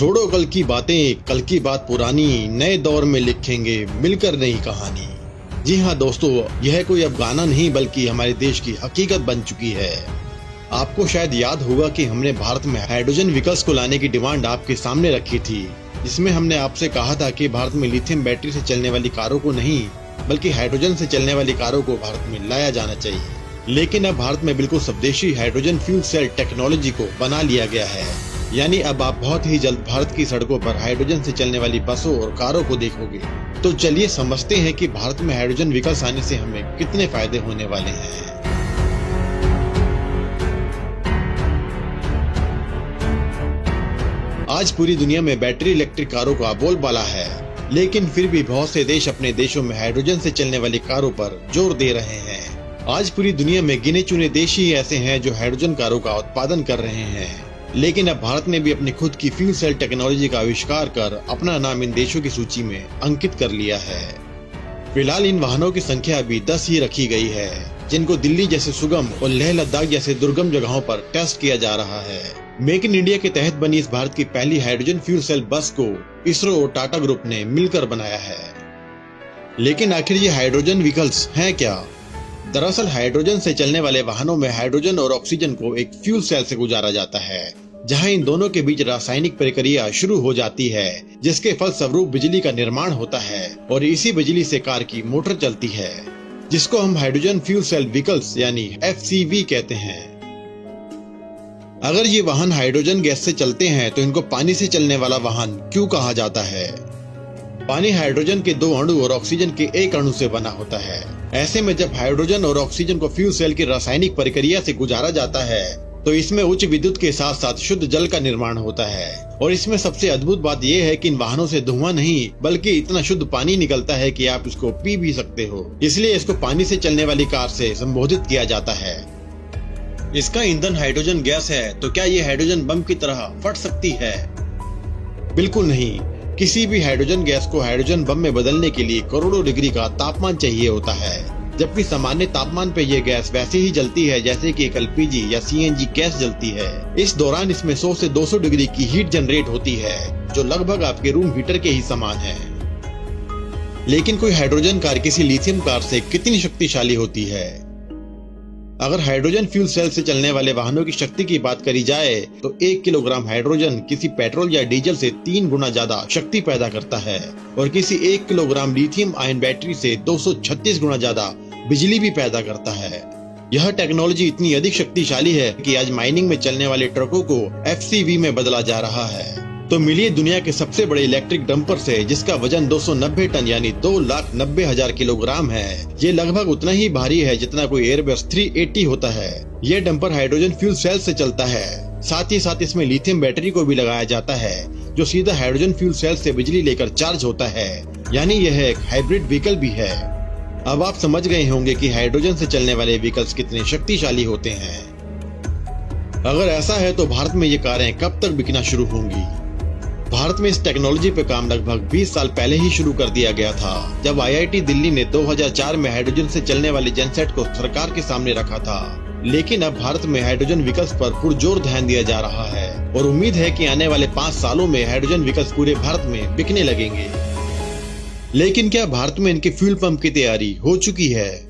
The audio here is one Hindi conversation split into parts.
छोड़ो कल की बातें, कल की बात पुरानी, नए दौर में लिखेंगे मिलकर नई कहानी। जी हाँ दोस्तों, यह कोई अब गाना नहीं बल्कि हमारे देश की हकीकत बन चुकी है। आपको शायद याद होगा कि हमने भारत में हाइड्रोजन व्हीकल्स को लाने की डिमांड आपके सामने रखी थी, जिसमें हमने आपसे कहा था कि भारत में लिथियम बैटरी से चलने वाली कारों को नहीं बल्कि हाइड्रोजन से चलने वाली कारों को भारत में लाया जाना चाहिए। लेकिन अब भारत में बिल्कुल स्वदेशी हाइड्रोजन फ्यूल सेल टेक्नोलॉजी को बना लिया गया है। यानी अब आप बहुत ही जल्द भारत की सड़कों पर हाइड्रोजन से चलने वाली बसों और कारों को देखोगे। तो चलिए समझते हैं कि भारत में हाइड्रोजन व्हीकल्स आने से हमें कितने फायदे होने वाले हैं। आज पूरी दुनिया में बैटरी इलेक्ट्रिक कारों का बोलबाला है, लेकिन फिर भी बहुत से देश अपने देशों में हाइड्रोजन से चलने वाली कारों पर जोर दे रहे हैं। आज पूरी दुनिया में गिने चुने देश ही ऐसे हैं जो हाइड्रोजन कारों का उत्पादन कर रहे हैं। लेकिन अब भारत ने भी अपनी खुद की फ्यूल सेल टेक्नोलॉजी का आविष्कार कर अपना नाम इन देशों की सूची में अंकित कर लिया है। फिलहाल इन वाहनों की संख्या अभी 10 ही रखी गई है, जिनको दिल्ली जैसे सुगम और लेह लद्दाख जैसे दुर्गम जगहों पर टेस्ट किया जा रहा है। मेक इन इंडिया के तहत बनी इस भारत की पहली हाइड्रोजन फ्यूल सेल बस को इसरो और टाटा ग्रुप ने मिलकर बनाया है। लेकिन आखिर ये हाइड्रोजन व्हीकल्स हैं क्या? दरअसल हाइड्रोजन से चलने वाले वाहनों में हाइड्रोजन और ऑक्सीजन को एक फ्यूल सेल से गुजारा जाता है, जहां इन दोनों के बीच रासायनिक प्रक्रिया शुरू हो जाती है, जिसके फलस्वरूप बिजली का निर्माण होता है और इसी बिजली से कार की मोटर चलती है, जिसको हम हाइड्रोजन फ्यूल सेल व्हीकल्स यानी FCV कहते हैं। अगर ये वाहन हाइड्रोजन गैस से चलते हैं तो इनको पानी से चलने वाला वाहन क्यों कहा जाता है? पानी हाइड्रोजन के 2 अणु और ऑक्सीजन के 1 अणु से बना होता है। ऐसे में जब हाइड्रोजन और ऑक्सीजन को फ्यूल सेल की रासायनिक प्रक्रिया से गुजारा जाता है तो इसमें उच्च विद्युत के साथ साथ शुद्ध जल का निर्माण होता है। और इसमें सबसे अद्भुत बात यह है कि इन वाहनों से धुआं नहीं बल्कि इतना शुद्ध पानी निकलता है कि आप इसको पी भी सकते हो। इसलिए इसको पानी से चलने वाली कार से संबोधित किया जाता है। इसका ईंधन हाइड्रोजन गैस है, तो क्या ये हाइड्रोजन बम की तरह फट सकती है? बिल्कुल नहीं। किसी भी हाइड्रोजन गैस को हाइड्रोजन बम में बदलने के लिए करोड़ों डिग्री का तापमान चाहिए होता है, जबकि सामान्य तापमान पे ये गैस वैसे ही जलती है जैसे कि एक LPG या CNG गैस जलती है। इस दौरान इसमें 100 से 200 डिग्री की हीट जनरेट होती है, जो लगभग आपके रूम हीटर के ही समान है। लेकिन कोई हाइड्रोजन कार किसी लिथियम कार से कितनी शक्तिशाली होती है? अगर हाइड्रोजन फ्यूल सेल से चलने वाले वाहनों की शक्ति की बात करी जाए तो 1 किलोग्राम हाइड्रोजन किसी पेट्रोल या डीजल से 3 गुना ज्यादा शक्ति पैदा करता है और किसी 1 किलोग्राम लिथियम आयन बैटरी से 236 गुना ज्यादा बिजली भी पैदा करता है। यह टेक्नोलॉजी इतनी अधिक शक्तिशाली है कि आज माइनिंग में चलने वाले ट्रकों को FCV में बदला जा रहा है। तो मिलिए दुनिया के सबसे बड़े इलेक्ट्रिक डंपर से, जिसका वजन 290 टन यानी 2,90,000 किलोग्राम है। ये लगभग उतना ही भारी है जितना कोई एयरबस 380 होता है। ये डंपर हाइड्रोजन फ्यूल सेल से चलता है। साथ ही साथ इसमें लिथियम बैटरी को भी लगाया जाता है, जो सीधा हाइड्रोजन फ्यूल सेल से बिजली लेकर चार्ज होता है। यानी यह एक हाइब्रिड व्हीकल भी है। अब आप समझ गए होंगे कि हाइड्रोजन से चलने वाले व्हीकल्स कितने शक्तिशाली होते हैं। अगर ऐसा है तो भारत में ये कारें कब तक बिकना शुरू होंगी? भारत में इस टेक्नोलॉजी पे काम लगभग 20 साल पहले ही शुरू कर दिया गया था, जब IIT दिल्ली ने 2004 में हाइड्रोजन से चलने वाले जेनसेट को सरकार के सामने रखा था। लेकिन अब भारत में हाइड्रोजन व्हीकल्स पर पुरजोर ध्यान दिया जा रहा है और उम्मीद है कि आने वाले 5 सालों में हाइड्रोजन व्हीकल्स पूरे भारत में बिकने लगेंगे। लेकिन क्या भारत में इनके फ्यूल पंप की तैयारी हो चुकी है?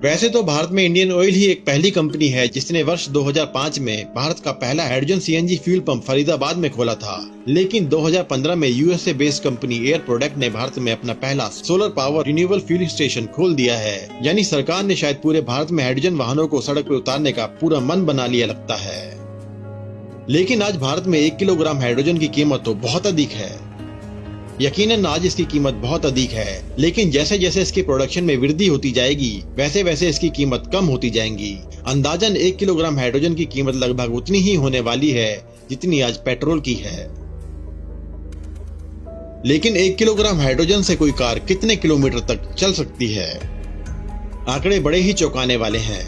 वैसे तो भारत में इंडियन ऑयल ही एक पहली कंपनी है जिसने वर्ष 2005 में भारत का पहला hydrogen CNG fuel pump Faridabad में खोला था। लेकिन 2015 में USA based company air product ने भारत में अपना पहला solar power renewable fuelling station खोल दिया है। यानी सरकार ने शायद पूरे भारत में हाइड्रोजन वाहनों को सड़क पर उतारने का पूरा मन बना लिया लगता है। लेकिन आज भारत में 1 किलोग्राम हाइड्रोजन की कीमत तो बहुत अधिक है। यकीनन आज इसकी कीमत बहुत अधिक है, लेकिन जैसे जैसे इसकी प्रोडक्शन में वृद्धि होती जाएगी वैसे वैसे इसकी कीमत कम होती जाएंगी। अंदाजन 1 किलोग्राम हाइड्रोजन की कीमत लगभग उतनी ही होने वाली है जितनी आज पेट्रोल की है। लेकिन 1 किलोग्राम हाइड्रोजन से कोई कार कितने किलोमीटर तक चल सकती है? आंकड़े बड़े ही चौंकाने वाले हैं।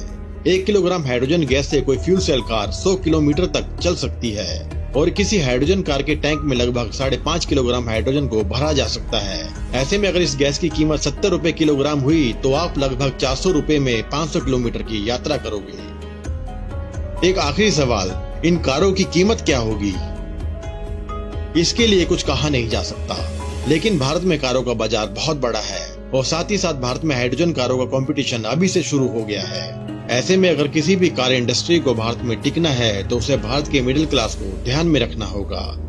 1 किलोग्राम हाइड्रोजन गैस से कोई फ्यूल सेल कार 100 किलोमीटर तक चल सकती है और किसी हाइड्रोजन कार के टैंक में लगभग 5.5 किलोग्राम हाइड्रोजन को भरा जा सकता है। ऐसे में अगर इस गैस की कीमत 70 रुपए किलोग्राम हुई तो आप लगभग 400 रुपए में 500 किलोमीटर की यात्रा करोगे। एक आखिरी सवाल, इन कारों की कीमत क्या होगी? इसके लिए कुछ कहा नहीं जा सकता। लेकिन भारत में कारों का बाजार बहुत बड़ा है और साथ ही साथ भारत में हाइड्रोजन कारों का कंपटीशन अभी से शुरू हो गया है। ऐसे में अगर किसी भी कार इंडस्ट्री को भारत में टिकना है तो उसे भारत के मिडिल क्लास को ध्यान में रखना होगा।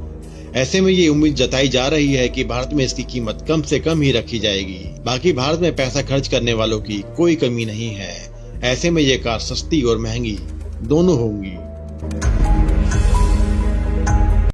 ऐसे में ये उम्मीद जताई जा रही है कि भारत में इसकी कीमत कम से कम ही रखी जाएगी। बाकी भारत में पैसा खर्च करने वालों की कोई कमी नहीं है। ऐसे में ये कार सस्ती और महंगी दोनों होंगी।